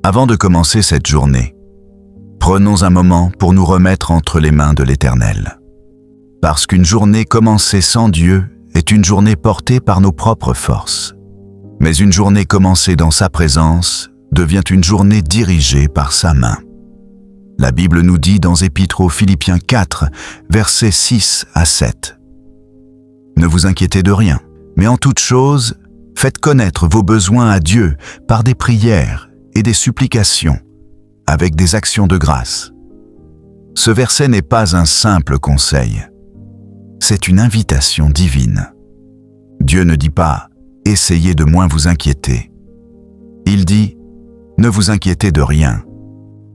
Avant de commencer cette journée, prenons un moment pour nous remettre entre les mains de l'Éternel. Parce qu'une journée commencée sans Dieu est une journée portée par nos propres forces. Mais une journée commencée dans sa présence devient une journée dirigée par sa main. La Bible nous dit dans Épître aux Philippiens 4, versets 6 à 7. « Ne vous inquiétez de rien, mais en toute chose, faites connaître vos besoins à Dieu par des prières et des supplications, avec des actions de grâce. » Ce verset n'est pas un simple conseil, c'est une invitation divine. Dieu ne dit pas « essayez de moins vous inquiéter ». Il dit « ne vous inquiétez de rien ».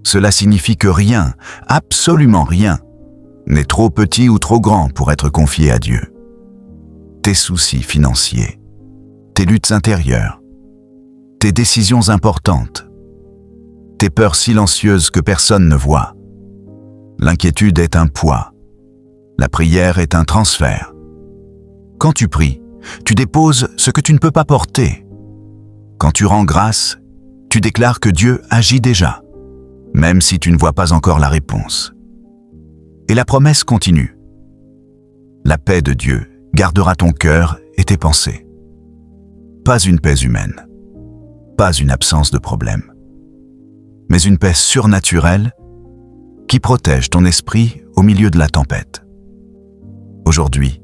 Cela signifie que rien, absolument rien, n'est trop petit ou trop grand pour être confié à Dieu. Tes soucis financiers, tes luttes intérieures, tes décisions importantes, tes peurs silencieuses que personne ne voit. L'inquiétude est un poids. La prière est un transfert. Quand tu pries, tu déposes ce que tu ne peux pas porter. Quand tu rends grâce, tu déclares que Dieu agit déjà, même si tu ne vois pas encore la réponse. Et la promesse continue. La paix de Dieu gardera ton cœur et tes pensées. Pas une paix humaine, pas une absence de problème, mais une paix surnaturelle qui protège ton esprit au milieu de la tempête. Aujourd'hui,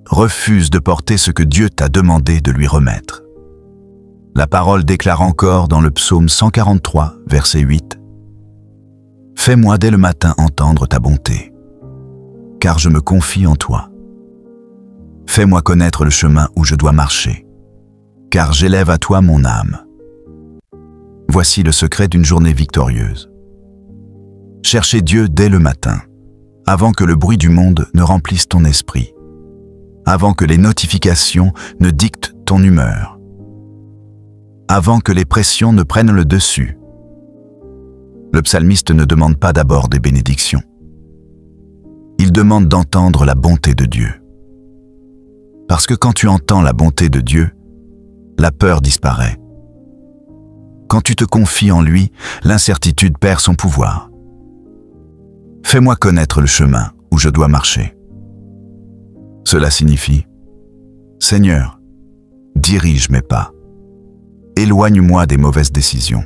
refuse de porter ce que Dieu t'a demandé de lui remettre. La parole déclare encore dans le psaume 143, verset 8, « Fais-moi dès le matin entendre ta bonté, car je me confie en toi. Fais-moi connaître le chemin où je dois marcher, car j'élève à toi mon âme. » Voici le secret d'une journée victorieuse. Cherchez Dieu dès le matin, avant que le bruit du monde ne remplisse ton esprit, avant que les notifications ne dictent ton humeur, avant que les pressions ne prennent le dessus. Le psalmiste ne demande pas d'abord des bénédictions. Il demande d'entendre la bonté de Dieu. Parce que quand tu entends la bonté de Dieu, la peur disparaît. Quand tu te confies en lui, l'incertitude perd son pouvoir. Fais-moi connaître le chemin où je dois marcher. Cela signifie, Seigneur, dirige mes pas. Éloigne-moi des mauvaises décisions.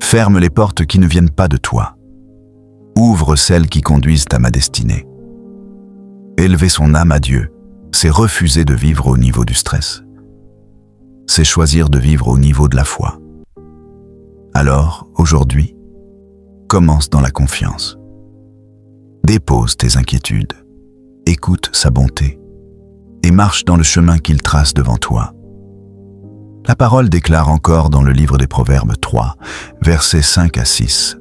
Ferme les portes qui ne viennent pas de toi. Ouvre celles qui conduisent à ma destinée. Élever son âme à Dieu, c'est refuser de vivre au niveau du stress. C'est choisir de vivre au niveau de la foi. Alors, aujourd'hui, commence dans la confiance. Dépose tes inquiétudes, écoute sa bonté et marche dans le chemin qu'il trace devant toi. La parole déclare encore dans le livre des Proverbes 3, versets 5 à 6.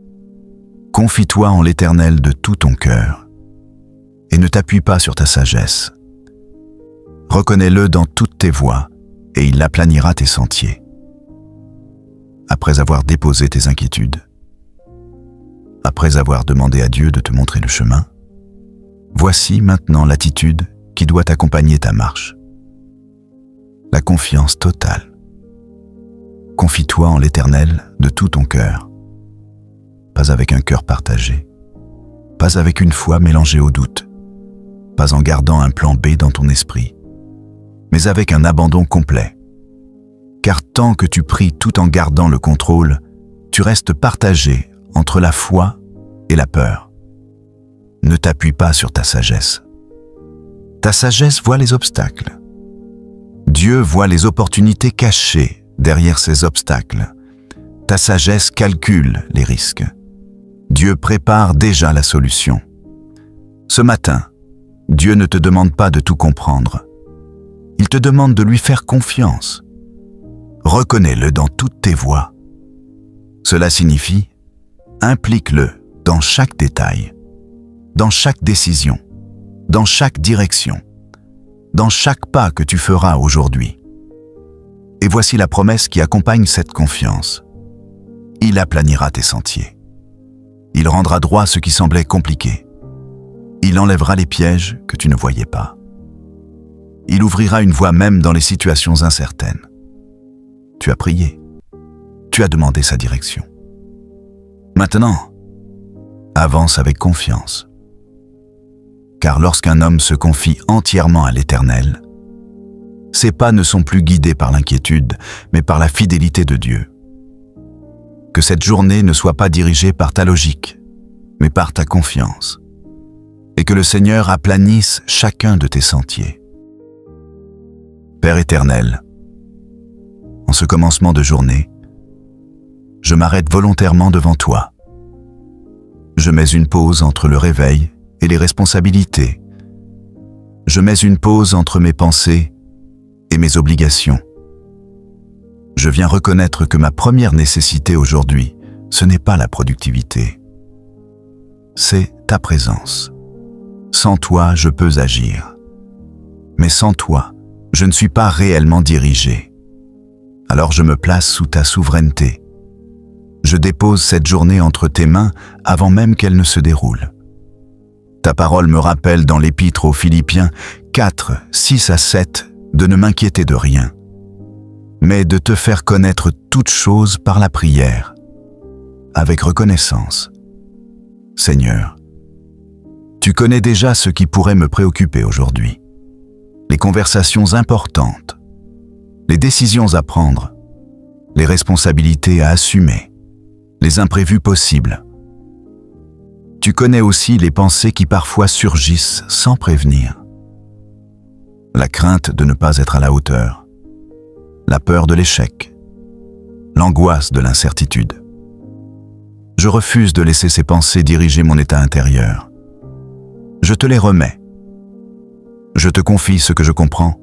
« Confie-toi en l'Éternel de tout ton cœur et ne t'appuie pas sur ta sagesse. Reconnais-le dans toutes tes voies et il aplanira tes sentiers. » Après avoir déposé tes inquiétudes, après avoir demandé à Dieu de te montrer le chemin, voici maintenant l'attitude qui doit accompagner ta marche. La confiance totale. Confie-toi en l'Éternel de tout ton cœur, pas avec un cœur partagé, pas avec une foi mélangée au doute, pas en gardant un plan B dans ton esprit, mais avec un abandon complet. Car tant que tu pries tout en gardant le contrôle, tu restes partagé entre la foi et la peur. Ne t'appuie pas sur ta sagesse. Ta sagesse voit les obstacles. Dieu voit les opportunités cachées derrière ces obstacles. Ta sagesse calcule les risques. Dieu prépare déjà la solution. Ce matin, Dieu ne te demande pas de tout comprendre. Il te demande de lui faire confiance. Reconnais-le dans toutes tes voies. Cela signifie, implique-le dans chaque détail, dans chaque décision, dans chaque direction, dans chaque pas que tu feras aujourd'hui. Et voici la promesse qui accompagne cette confiance. Il aplanira tes sentiers. Il rendra droit ce qui semblait compliqué. Il enlèvera les pièges que tu ne voyais pas. Il ouvrira une voie même dans les situations incertaines. Tu as prié. Tu as demandé sa direction. Maintenant, avance avec confiance. Car lorsqu'un homme se confie entièrement à l'Éternel, ses pas ne sont plus guidés par l'inquiétude, mais par la fidélité de Dieu. Que cette journée ne soit pas dirigée par ta logique, mais par ta confiance, et que le Seigneur aplanisse chacun de tes sentiers. Père éternel, en ce commencement de journée, je m'arrête volontairement devant toi. Je mets une pause entre le réveil et les responsabilités. Je mets une pause entre mes pensées et mes obligations. Je viens reconnaître que ma première nécessité aujourd'hui, ce n'est pas la productivité. C'est ta présence. Sans toi, je peux agir. Mais sans toi, je ne suis pas réellement dirigé. Alors je me place sous ta souveraineté. Je dépose cette journée entre tes mains avant même qu'elle ne se déroule. Ta parole me rappelle dans l'Épître aux Philippiens 4, 6 à 7 de ne m'inquiéter de rien, mais de te faire connaître toutes choses par la prière, avec reconnaissance. Seigneur, tu connais déjà ce qui pourrait me préoccuper aujourd'hui. Les conversations importantes, les décisions à prendre, les responsabilités à assumer, les imprévus possibles. Tu connais aussi les pensées qui parfois surgissent sans prévenir. La crainte de ne pas être à la hauteur, la peur de l'échec, l'angoisse de l'incertitude. Je refuse de laisser ces pensées diriger mon état intérieur. Je te les remets. Je te confie ce que je comprends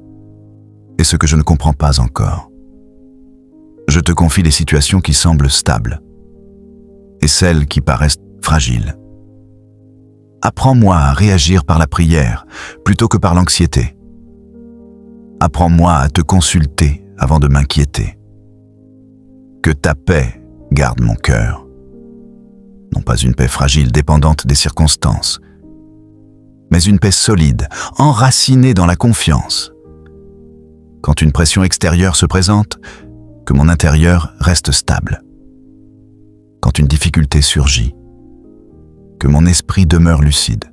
et ce que je ne comprends pas encore. Je te confie les situations qui semblent stables et celles qui paraissent fragiles. Apprends-moi à réagir par la prière plutôt que par l'anxiété. Apprends-moi à te consulter avant de m'inquiéter. Que ta paix garde mon cœur. Non pas une paix fragile dépendante des circonstances, mais une paix solide, enracinée dans la confiance. Quand une pression extérieure se présente, que mon intérieur reste stable. Quand une difficulté surgit, que mon esprit demeure lucide.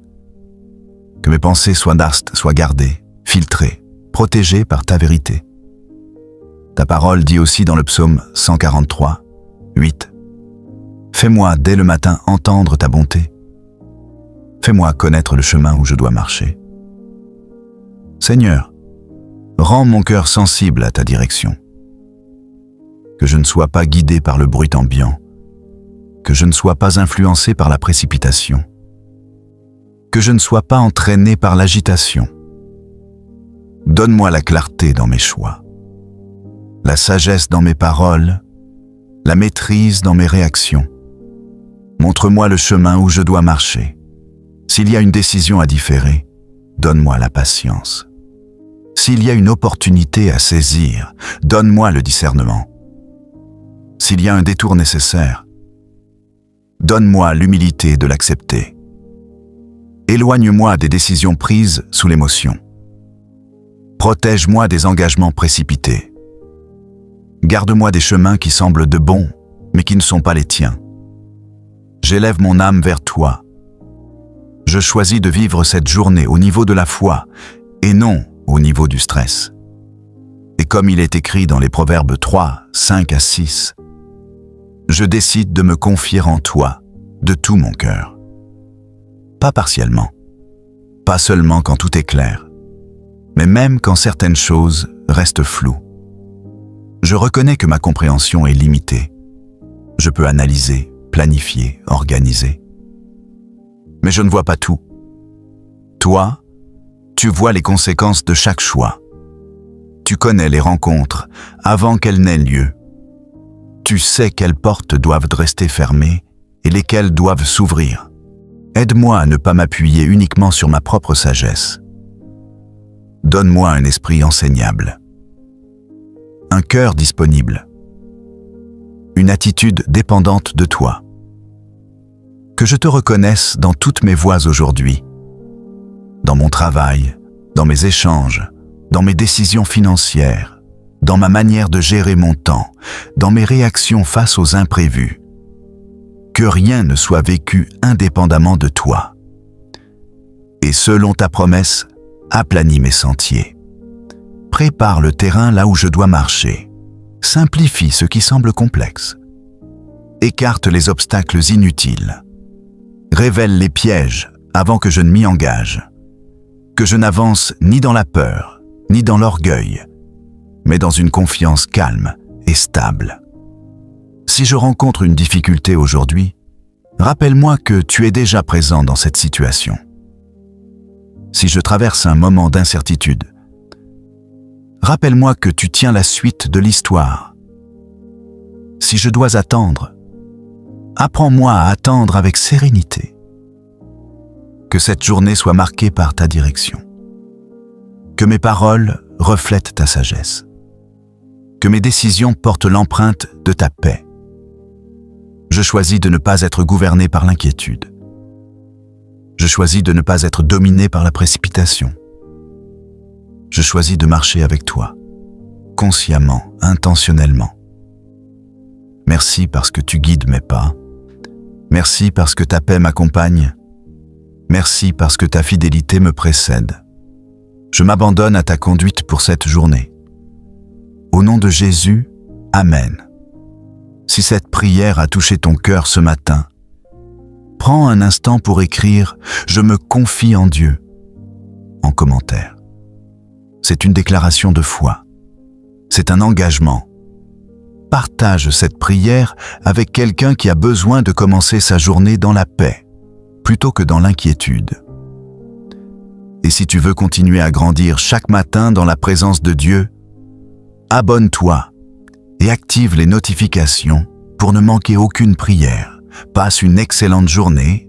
Que mes pensées soient gardées, filtrées, protégées par ta vérité. Ta parole dit aussi dans le psaume 143, 8, « Fais-moi dès le matin entendre ta bonté. Fais-moi connaître le chemin où je dois marcher. » Seigneur, rends mon cœur sensible à ta direction. Que je ne sois pas guidé par le bruit ambiant, que je ne sois pas influencé par la précipitation, que je ne sois pas entraîné par l'agitation. Donne-moi la clarté dans mes choix, la sagesse dans mes paroles, la maîtrise dans mes réactions. Montre-moi le chemin où je dois marcher. S'il y a une décision à différer, donne-moi la patience. S'il y a une opportunité à saisir, donne-moi le discernement. S'il y a un détour nécessaire, donne-moi l'humilité de l'accepter. Éloigne-moi des décisions prises sous l'émotion. Protège-moi des engagements précipités. Garde-moi des chemins qui semblent de bons, mais qui ne sont pas les tiens. J'élève mon âme vers toi. Je choisis de vivre cette journée au niveau de la foi et non au niveau du stress. Et comme il est écrit dans les Proverbes 3, 5 à 6, je décide de me confier en toi de tout mon cœur. Pas partiellement, pas seulement quand tout est clair, mais même quand certaines choses restent floues. Je reconnais que ma compréhension est limitée. Je peux analyser, planifier, organiser. Mais je ne vois pas tout. Toi, tu vois les conséquences de chaque choix. Tu connais les rencontres avant qu'elles n'aient lieu. Tu sais quelles portes doivent rester fermées et lesquelles doivent s'ouvrir. Aide-moi à ne pas m'appuyer uniquement sur ma propre sagesse. Donne-moi un esprit enseignable, un cœur disponible, une attitude dépendante de toi. Que je te reconnaisse dans toutes mes voies aujourd'hui, dans mon travail, dans mes échanges, dans mes décisions financières, dans ma manière de gérer mon temps, dans mes réactions face aux imprévus. Que rien ne soit vécu indépendamment de toi. Et selon ta promesse, aplanis mes sentiers. Prépare le terrain là où je dois marcher. Simplifie ce qui semble complexe. Écarte les obstacles inutiles. Révèle les pièges avant que je ne m'y engage. Que je n'avance ni dans la peur, ni dans l'orgueil, mais dans une confiance calme et stable. Si je rencontre une difficulté aujourd'hui, rappelle-moi que tu es déjà présent dans cette situation. Si je traverse un moment d'incertitude, rappelle-moi que tu tiens la suite de l'histoire. Si je dois attendre, apprends-moi à attendre avec sérénité. Que cette journée soit marquée par ta direction. Que mes paroles reflètent ta sagesse. Que mes décisions portent l'empreinte de ta paix. Je choisis de ne pas être gouverné par l'inquiétude. Je choisis de ne pas être dominé par la précipitation. Je choisis de marcher avec toi, consciemment, intentionnellement. Merci parce que tu guides mes pas. Merci parce que ta paix m'accompagne. Merci parce que ta fidélité me précède. Je m'abandonne à ta conduite pour cette journée. Au nom de Jésus, Amen. Si cette prière a touché ton cœur ce matin, prends un instant pour écrire « Je me confie en Dieu » en commentaire. C'est une déclaration de foi. C'est un engagement. Partage cette prière avec quelqu'un qui a besoin de commencer sa journée dans la paix, plutôt que dans l'inquiétude. Et si tu veux continuer à grandir chaque matin dans la présence de Dieu, abonne-toi et active les notifications pour ne manquer aucune prière. Passe une excellente journée